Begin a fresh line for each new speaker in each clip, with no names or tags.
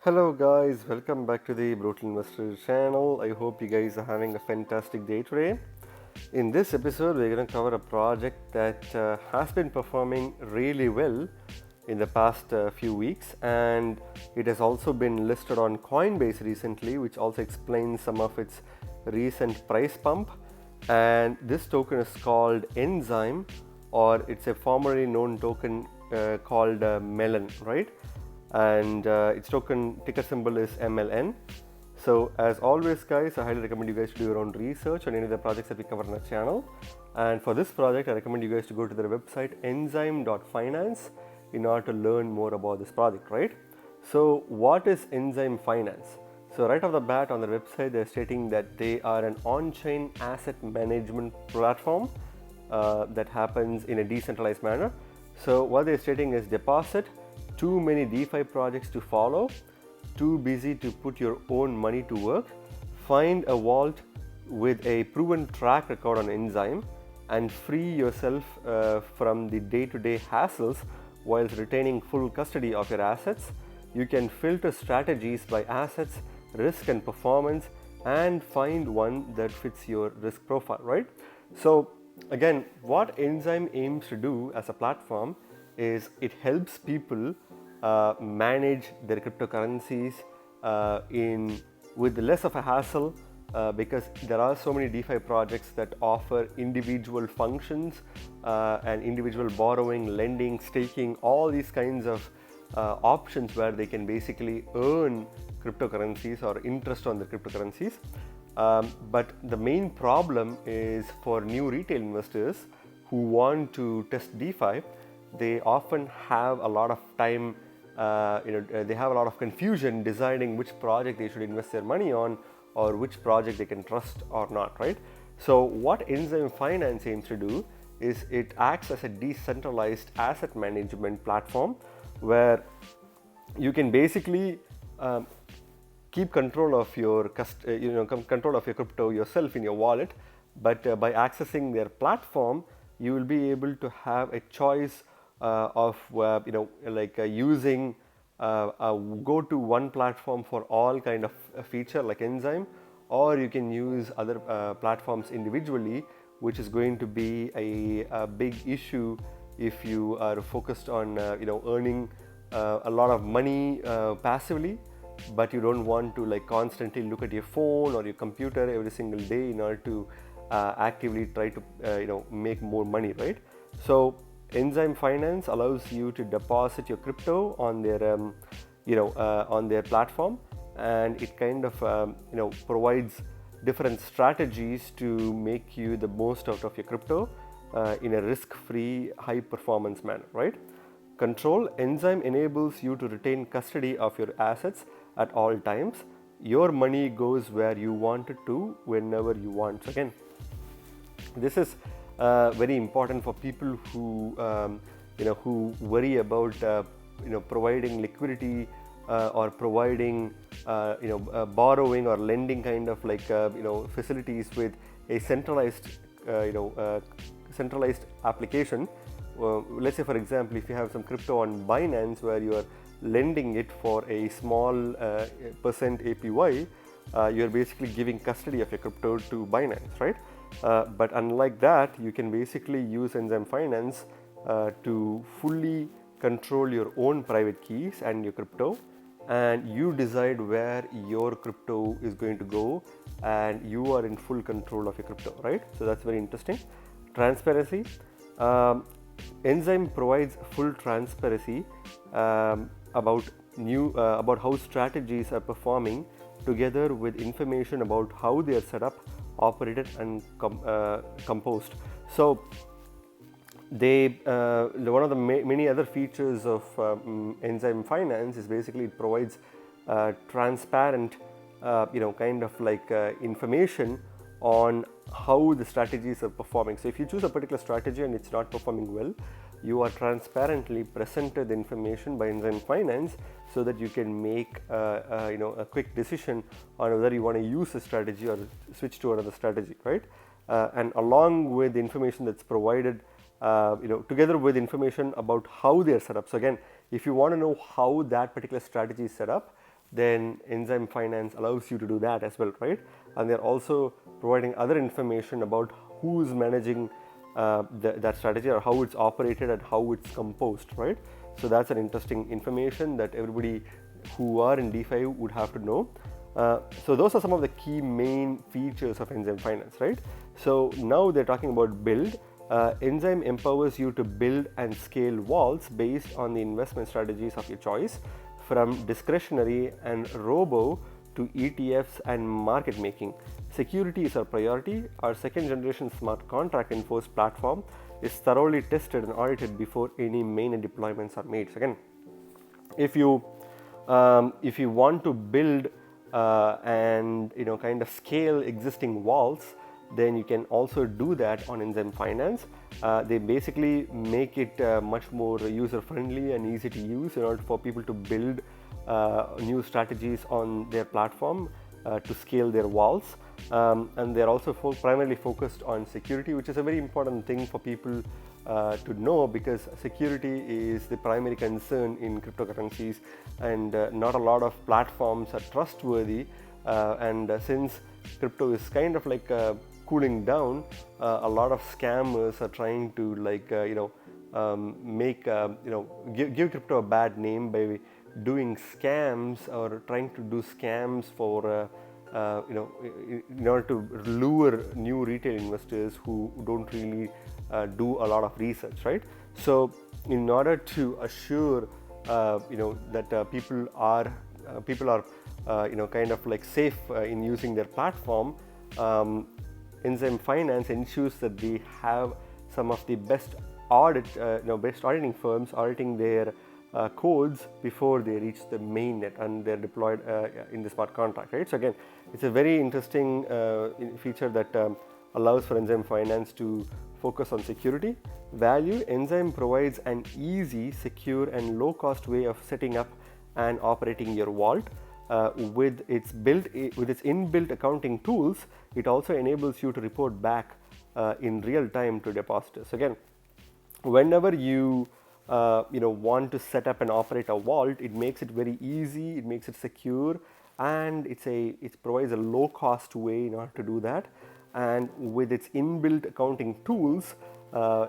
Hello guys, welcome back to the Brutal Investor channel. I hope you guys are having a fantastic day today. In this episode, we're going to cover a project that has been performing really well in the past few weeks, and it has also been listed on Coinbase recently, which also explains some of its recent price pump. And this token is called Enzyme, or it's a formerly known token called Melon, right? And its token ticker symbol is MLN. So as always guys, I highly recommend you guys to do your own research on any of the projects that we cover on our channel. And for this project, I recommend you guys to go to their website enzyme.finance in order to learn more about this project, right? So what is Enzyme Finance? So right off the bat on their website, they're stating that they are an on-chain asset management platform that happens in a decentralized manner. So what they're stating is deposit, too many DeFi projects to follow, too busy to put your own money to work, find a vault with a proven track record on Enzyme, and free yourself from the day-to-day hassles whilst retaining full custody of your assets. You can filter strategies by assets, risk and performance, and find one that fits your risk profile, right? So again, what Enzyme aims to do as a platform is it helps people manage their cryptocurrencies with less of a hassle, because there are so many DeFi projects that offer individual functions and individual borrowing, lending, staking, all these kinds of options where they can basically earn cryptocurrencies or interest on the cryptocurrencies. But the main problem is for new retail investors who want to test DeFi. They often have a lot of time, they have a lot of confusion deciding which project they should invest their money on or which project they can trust or not, right? So what Enzyme Finance aims to do is it acts as a decentralized asset management platform where you can basically keep control of your control of your crypto yourself in your wallet, but by accessing their platform, you will be able to have a choice of using go to one platform for all kind of feature like Enzyme, or you can use other platforms individually, which is going to be a big issue if you are focused on earning a lot of money passively, but you don't want to like constantly look at your phone or your computer every single day in order to actively try to make more money, right? So Enzyme Finance allows you to deposit your crypto on their on their platform, and it kind of provides different strategies to make you the most out of your crypto in a risk-free, high-performance manner, right? Control. Enzyme enables you to retain custody of your assets at all times. Your money goes where you want it to, whenever you want. So again, this is very important for people who who worry about providing liquidity or providing borrowing or lending kind of like facilities with a centralized application. Let's say for example, if you have some crypto on Binance where you are lending it for a small percent APY, you're basically giving custody of your crypto to Binance, right? But unlike that, you can basically use Enzyme Finance to fully control your own private keys and your crypto, and you decide where your crypto is going to go, and you are in full control of your crypto, right? So that's very interesting. Transparency. Enzyme provides full transparency about how strategies are performing, together with information about how they are set up, operated, and composed. So one of the many other features of Enzyme Finance is basically it provides transparent kind of like information on how the strategies are performing. So if you choose a particular strategy and it's not performing well, you are transparently presented the information by Enzyme Finance so that you can make a quick decision on whether you want to use a strategy or switch to another strategy, right? And along with the information that's provided, together with information about how they are set up. So again, if you want to know how that particular strategy is set up, then Enzyme Finance allows you to do that as well, right? And they're also providing other information about who's managing that strategy, or how it's operated and how it's composed, right? So that's an interesting information that everybody who are in DeFi would have to know. So those are some of the key main features of Enzyme Finance, right? So now they're talking about build. Enzyme empowers you to build and scale vaults based on the investment strategies of your choice, from discretionary and robo to ETFs and market making. Security is our priority. Our second generation smart contract enforced platform is thoroughly tested and audited before any mainnet deployments are made. So again, if you want to build and kind of scale existing vaults, then you can also do that on Enzyme Finance. They basically make it much more user friendly and easy to use in order for people to build new strategies on their platform to scale their vaults. And they're also primarily focused on security, which is a very important thing for people to know, because security is the primary concern in cryptocurrencies, and not a lot of platforms are trustworthy. And since crypto is kind of like cooling down, a lot of scammers are trying to give crypto a bad name by doing scams, or trying to do scams for in order to lure new retail investors who don't really do a lot of research, right? So in order to assure that people are kind of like safe in using their platform, Enzyme Finance ensures that they have some of the best auditing firms auditing their codes before they reach the mainnet and they're deployed in the smart contract, right? So again, it's a very interesting feature that allows for Enzyme Finance to focus on security. Value: Enzyme provides an easy, secure, and low-cost way of setting up and operating your vault. With its inbuilt accounting tools, it also enables you to report back in real time to depositors. Again, whenever you want to set up and operate a vault, it makes it very easy, it makes it secure, and it provides a low cost way in order to do that. And with its inbuilt accounting tools,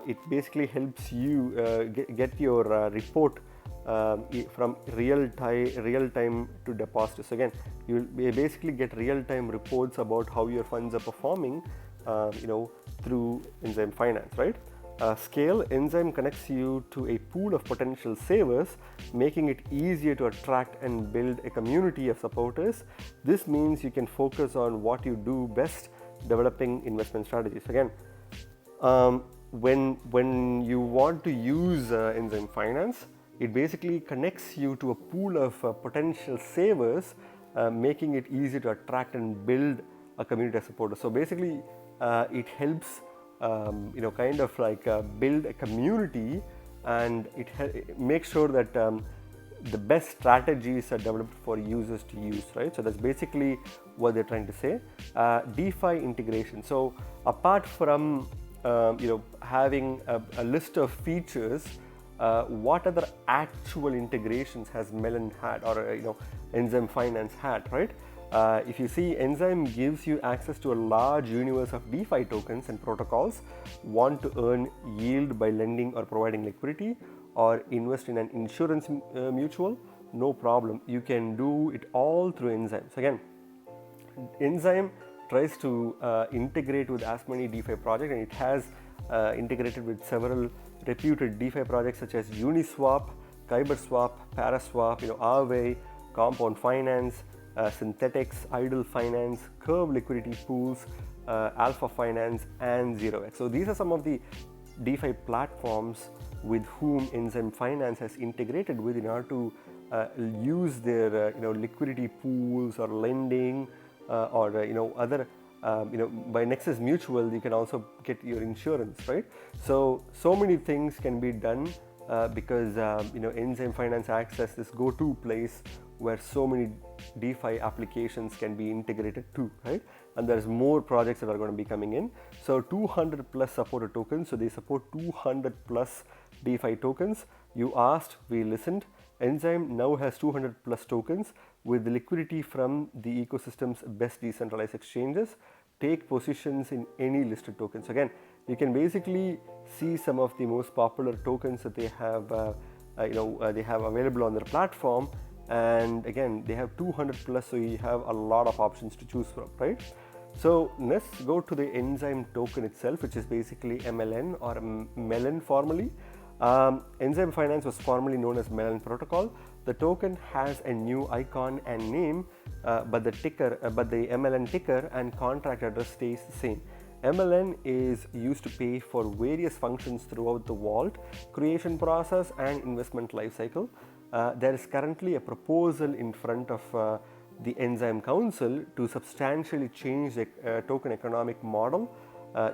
it basically helps you get your report from real time to depositors. So again, you will basically get real time reports about how your funds are performing through Enzyme Finance, right? Scale: Enzyme connects you to a pool of potential savers, making it easier to attract and build a community of supporters. This means you can focus on what you do best, developing investment strategies. Again, when you want to use Enzyme Finance, it basically connects you to a pool of potential savers, making it easy to attract and build a community of supporters. So basically, it helps kind of like build a community, and it makes sure that the best strategies are developed for users to use, right? So that's basically what they're trying to say. DeFi integration. So apart from having a list of features, what other actual integrations has Melon had, or Enzyme Finance had, right? If you see, Enzyme gives you access to a large universe of DeFi tokens and protocols. Want to earn yield by lending or providing liquidity, or invest in an insurance mutual? No problem. You can do it all through Enzyme. So again, Enzyme tries to integrate with as many DeFi projects, and it has integrated with several reputed DeFi projects such as Uniswap, KyberSwap, Paraswap, Aave, Compound Finance, Synthetics, Idle Finance, Curve Liquidity Pools, Alpha Finance, and ZeroX. So these are some of the DeFi platforms with whom Enzyme Finance has integrated with in order to use their liquidity pools or lending or other. By Nexus Mutual, you can also get your insurance, right? So many things can be done because Enzyme Finance acts as this go-to place where so many DeFi applications can be integrated to, right? And there's more projects that are going to be coming in. So 200 plus supported tokens. So they support 200 plus DeFi tokens. You asked, we listened. Enzyme now has 200 plus tokens with liquidity from the ecosystem's best decentralized exchanges. Take positions in any listed tokens. Again, you can basically see some of the most popular tokens that they have, they have available on their platform. And again, they have 200 plus, so you have a lot of options to choose from, right? So let's go to the Enzyme token itself, which is basically MLN or Melon formerly. Enzyme Finance was formerly known as Melon Protocol. The token has a new icon and name, but the MLN ticker and contract address stays the same. MLN is used to pay for various functions throughout the vault, creation process and investment lifecycle. There is currently a proposal in front of the Enzyme Council to substantially change the token economic model.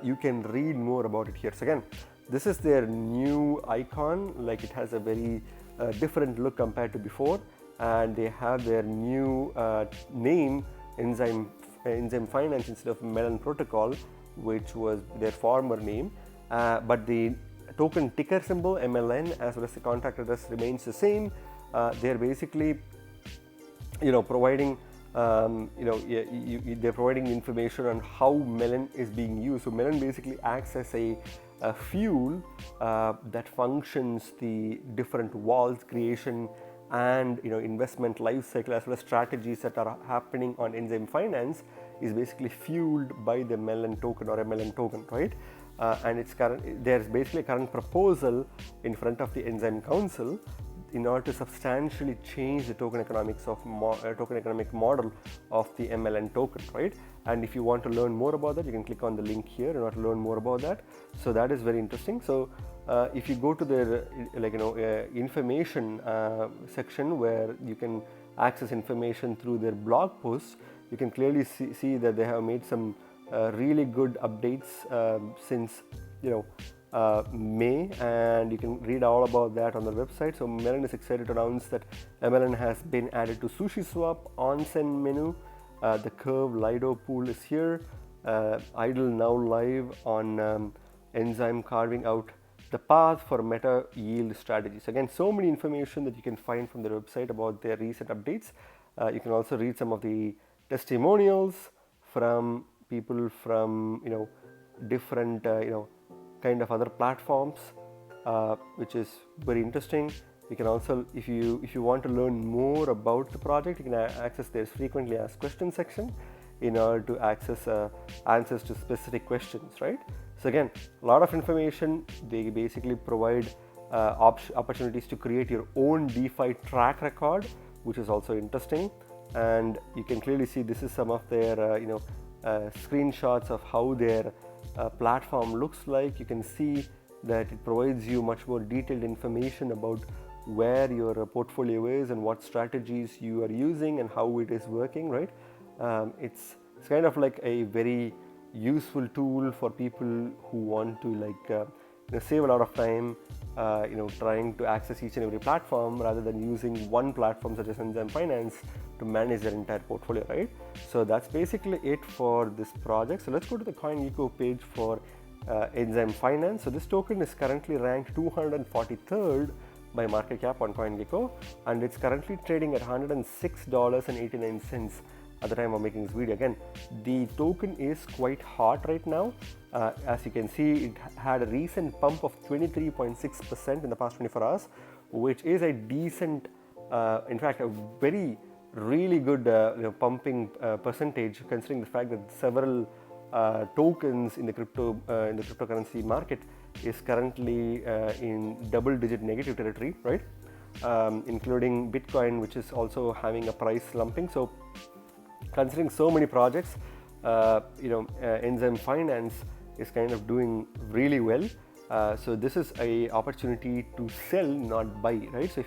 You can read more about it here. So again, this is their new icon, like it has a very different look compared to before, and they have their new name, Enzyme Finance, instead of Melon Protocol, which was their former name. But the token ticker symbol MLN as well as the contract address remains the same. They're basically providing they're providing information on how Melon is being used. So Melon basically acts as a fuel that functions the different vaults creation and investment life cycle as well as strategies that are happening on Enzyme Finance is basically fueled by the Melon token or MLN token, right? And there's basically a current proposal in front of the Enzyme Council in order to substantially change the token economic model of the MLN token, right? And if you want to learn more about that, you can click on the link here in order to learn more about that. So that is very interesting. So if you go to their information section where you can access information through their blog posts, you can clearly see that they have made some really good updates since May, and you can read all about that on their website. So Melon is excited to announce that MLN has been added to SushiSwap on-send menu. The Curve Lido pool is here. Idle now live on Enzyme, carving out the path for meta yield strategies. Again, so many information that you can find from their website about their recent updates. You can also read some of the testimonials from people from different kind of other platforms, which is very interesting. You can also, if you want to learn more about the project, you can access their frequently asked questions section in order to access answers to specific questions, right? So again, a lot of information. They basically provide opportunities to create your own DeFi track record, which is also interesting. And you can clearly see this is some of their screenshots of how their platform looks like. You can see that it provides you much more detailed information about where your portfolio is and what strategies you are using and how it is working, right? It's kind of like a very useful tool for people who want to save a lot of time trying to access each and every platform rather than using one platform such as Enzyme Finance to manage their entire portfolio, right? So that's basically it for this project. So let's go to the CoinGecko page for Enzyme Finance. So this token is currently ranked 243rd by market cap on CoinGecko, and it's currently trading at $106.89 at the time of making this video. Again, the token is quite hot right now. As you can see, it had a recent pump of 23.6% in the past 24 hours, which is a decent, in fact, a really good pumping percentage, considering the fact that several tokens in the cryptocurrency market is currently in double-digit negative territory, right? Including Bitcoin, which is also having a price slumping. So considering so many projects, Enzyme Finance is kind of doing really well. So this is a opportunity to sell, not buy, right? So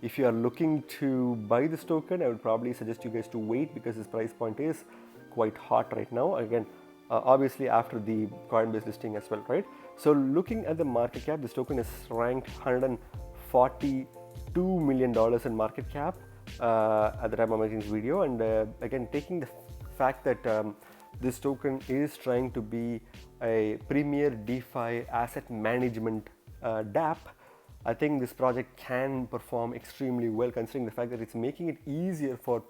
if you are looking to buy this token, I would probably suggest you guys to wait because this price point is quite hot right now. Again, obviously after the Coinbase listing as well, right? So looking at the market cap, this token is ranked $142 million in market cap at the time of making this video. And again, taking the fact that this token is trying to be a premier DeFi asset management dApp, I think this project can perform extremely well, considering the fact that it's making it easier for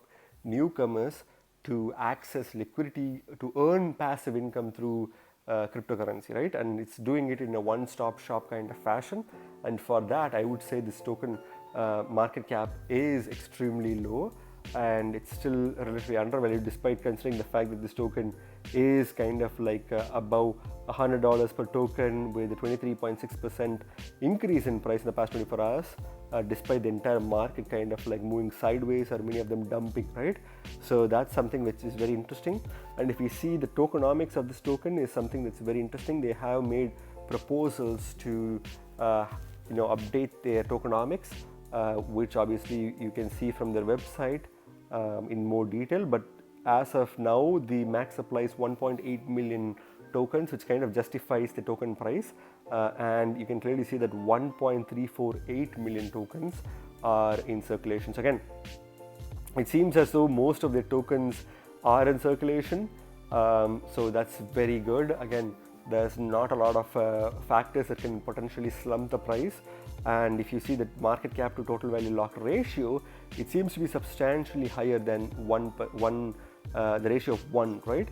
newcomers to access liquidity, to earn passive income through cryptocurrency, right? And it's doing it in a one-stop shop kind of fashion. And for that, I would say this token market cap is extremely low, and it's still relatively undervalued, despite considering the fact that this token is kind of like above $100 per token, with a 23.6% increase in price in the past 24 hours, despite the entire market kind of like moving sideways, or many of them dumping, right? So that's something which is very interesting. And if we see the tokenomics of this token is something that's very interesting. They have made proposals to update their tokenomics, which obviously you can see from their website in more detail. But as of now, the max supply is 1.8 million tokens, which kind of justifies the token price. And you can clearly see that 1.348 million tokens are in circulation. So again, it seems as though most of the tokens are in circulation. So that's very good. Again, there's not a lot of factors that can potentially slump the price. And if you see the market cap to total value locked ratio, it seems to be substantially higher than the ratio of 1, right?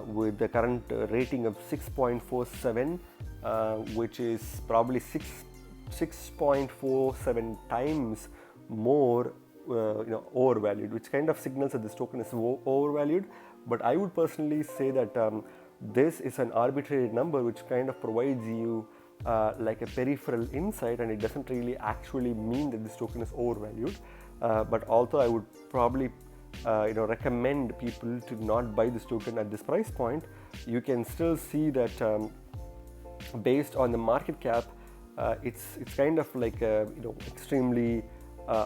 With the current rating of 6.47, which is probably 6.47 times more overvalued, which kind of signals that this token is overvalued. But I would personally say that this is an arbitrary number, which kind of provides you like a peripheral insight, and it doesn't really actually mean that this token is overvalued. But also I would probably recommend people to not buy this token at this price point. You can still see that based on the market cap, it's kind of like extremely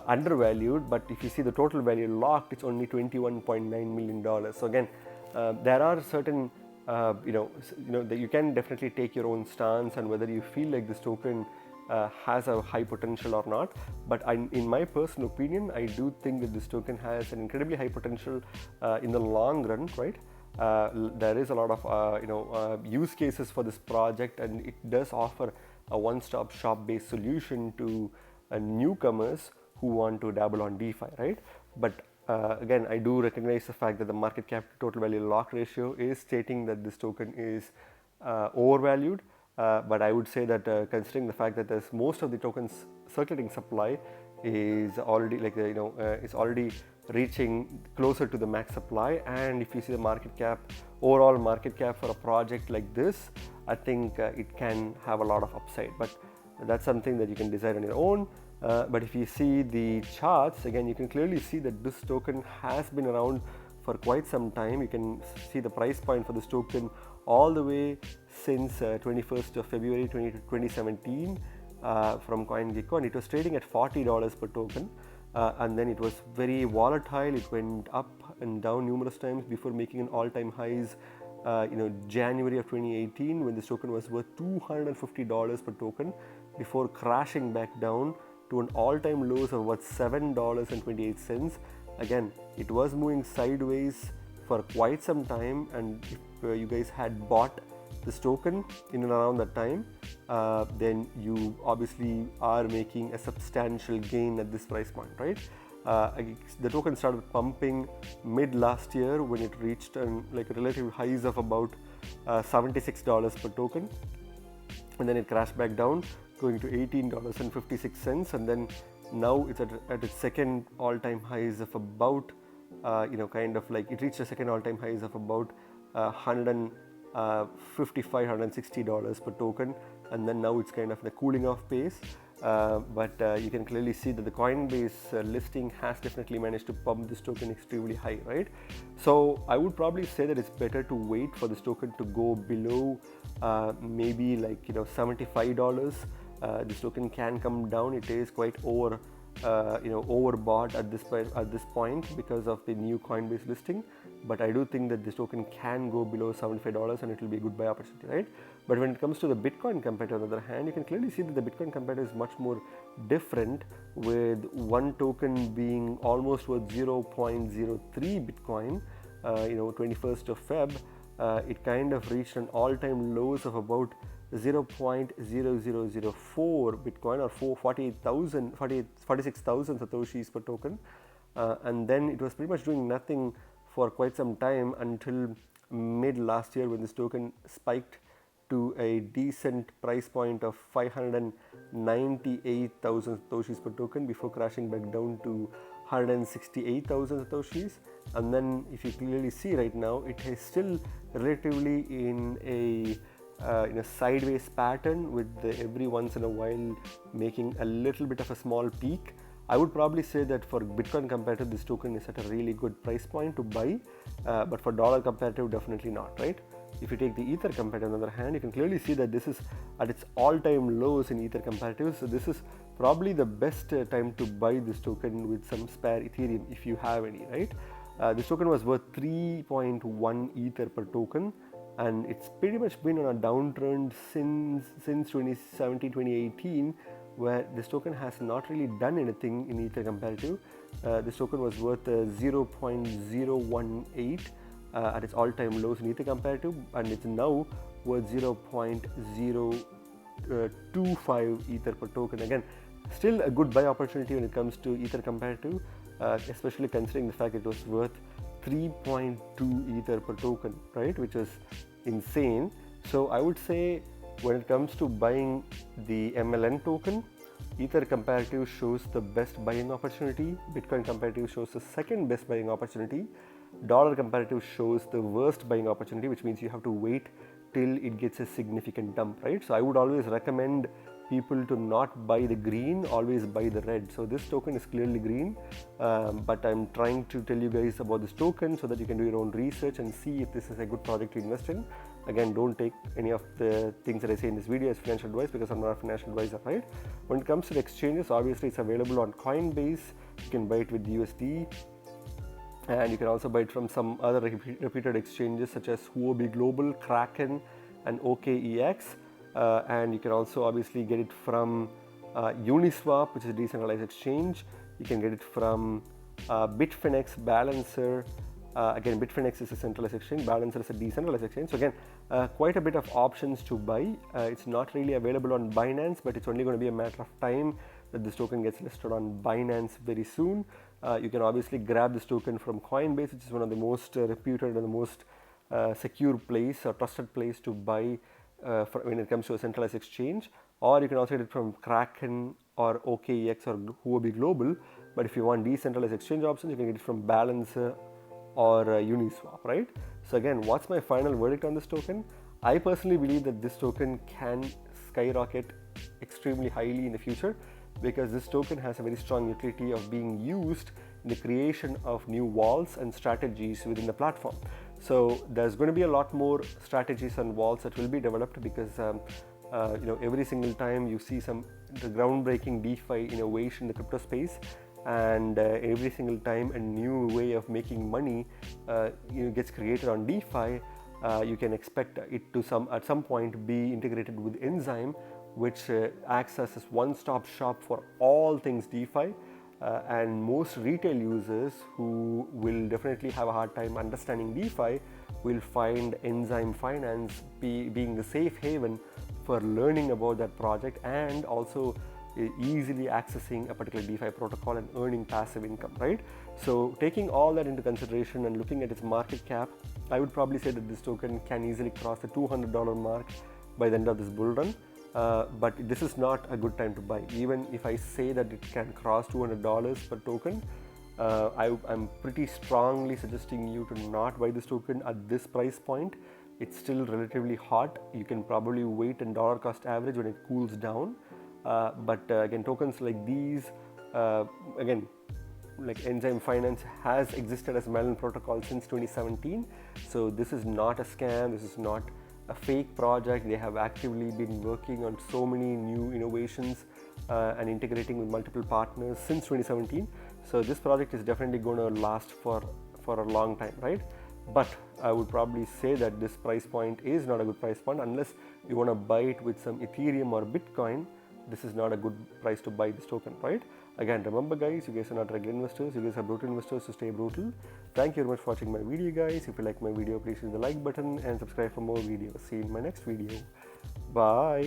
undervalued. But if you see the total value locked, it's only $21.9 million. So again, there are certain that you can definitely take your own stance on whether you feel like this token has a high potential or not. But in my personal opinion, I do think that this token has an incredibly high potential in the long run, right? There is a lot of use cases for this project, and it does offer a one-stop shop based solution to newcomers who want to dabble on DeFi, right? But again, I do recognize the fact that the market cap to total value lock ratio is stating that this token is overvalued. But I would say that considering the fact that there's most of the tokens circulating supply is already is already reaching closer to the max supply. And if you see the overall market cap for a project like this, I think it can have a lot of upside. But that's something that you can decide on your own. But if you see the charts, again, you can clearly see that this token has been around for quite some time. You can see the price point for this token all the way since 21st of February 2017 from CoinGecko, and it was trading at $40 per token. And then it was very volatile. It went up and down numerous times before making an all-time highs January of 2018, when this token was worth $250 per token, before crashing back down to an all-time lows of about $7.28. Again, it was moving sideways for quite some time, and if you guys had bought this token in and around that time, then you obviously are making a substantial gain at this price point, right? The token started pumping mid last year when it reached like a relative highs of about $76 per token, and then it crashed back down, going to $18.56, and then now it's at its second all-time highs of about it reached a second all-time highs of about $155, $160 per token, and then now it's kind of the cooling off pace. But you can clearly see that the Coinbase listing has definitely managed to pump this token extremely high, right? So I would probably say that it's better to wait for this token to go below maybe $75. This token can come down. It is quite overbought at this point because of the new Coinbase listing. But I do think that this token can go below $75 and it will be a good buy opportunity, right? But when it comes to the Bitcoin competitor, on the other hand, you can clearly see that the Bitcoin competitor is much more different, with one token being almost worth 0.03 Bitcoin. 21st of Feb, it kind of reached an all-time lows of about 0.0004 Bitcoin or 46,000 Satoshis per token. And then it was pretty much doing nothing for quite some time until mid last year, when this token spiked to a decent price point of 598,000 Satoshis per token before crashing back down to 168,000 Satoshis. And then if you clearly see right now, it is still relatively in a sideways pattern, with every once in a while making a little bit of a small peak. I would probably say that for Bitcoin comparative, this token is at a really good price point to buy, but for dollar comparative, definitely not, right? If you take the Ether comparative, on the other hand, you can clearly see that this is at its all-time lows in Ether comparative. So this is probably the best time to buy this token with some spare Ethereum, if you have any, right? This token was worth 3.1 Ether per token, and it's pretty much been on a downtrend since 2017, 2018, where this token has not really done anything in Ether comparative. This token was worth 0.018 at its all-time lows in Ether comparative, and it's now worth 0.025 Ether per token. Again, still a good buy opportunity when it comes to Ether comparative, especially considering the fact it was worth 3.2 Ether per token, right, which is insane. So I would say, when it comes to buying the MLN token, Ether comparative shows the best buying opportunity, Bitcoin comparative shows the second best buying opportunity, dollar comparative shows the worst buying opportunity, which means you have to wait till it gets a significant dump, right? So I would always recommend people to not buy the green, always buy the red. So this token is clearly green, but I'm trying to tell you guys about this token so that you can do your own research and see if this is a good project to invest in. Again, don't take any of the things that I say in this video as financial advice, because I'm not a financial advisor, right? When it comes to the exchanges, obviously it's available on Coinbase. You can buy it with USD, and you can also buy it from some other reputed exchanges such as Huobi Global, Kraken, and OKEX. And you can also obviously get it from Uniswap, which is a decentralized exchange. You can get it from Bitfinex, Balancer. Again, Bitfinex is a centralized exchange, Balancer is a decentralized exchange. So again, quite a bit of options to buy. It's not really available on Binance, but it's only going to be a matter of time that this token gets listed on Binance very soon. You can obviously grab this token from Coinbase, which is one of the most reputed and the most secure place or trusted place to buy when it comes to a centralized exchange. Or you can also get it from Kraken or OKEX or Huobi Global. But if you want decentralized exchange options, you can get it from Balancer or Uniswap, right? So again, what's my final verdict on this token? I personally believe that this token can skyrocket extremely highly in the future, because this token has a very strong utility of being used in the creation of new walls and strategies within the platform. So there's going to be a lot more strategies and walls that will be developed, because every single time you see some groundbreaking DeFi innovation in the crypto space, and every single time a new way of making money gets created on DeFi, you can expect it to at some point be integrated with Enzyme, which acts as this one-stop shop for all things DeFi. And most retail users who will definitely have a hard time understanding DeFi will find Enzyme Finance being the safe haven for learning about that project, and also easily accessing a particular DeFi protocol and earning passive income, right? So taking all that into consideration and looking at its market cap, I would probably say that this token can easily cross the $200 mark by the end of this bull run. But this is not a good time to buy. Even if I say that it can cross $200 per token, I'm pretty strongly suggesting you to not buy this token at this price point. It's still relatively hot. You can probably wait and dollar cost average when it cools down. But again, tokens like these, like Enzyme Finance has existed as a Melon protocol since 2017. So this is not a scam. This is not a fake project. They have actively been working on so many new innovations and integrating with multiple partners since 2017. So this project is definitely going to last for a long time, right? But I would probably say that this price point is not a good price point unless you want to buy it with some Ethereum or Bitcoin. This is not a good price to buy this token, right? Again, remember guys, you guys are not regular investors, you guys are brutal investors, so stay brutal. Thank you very much for watching my video guys. If you like my video, please hit the like button and subscribe for more videos. See you in my next video. Bye.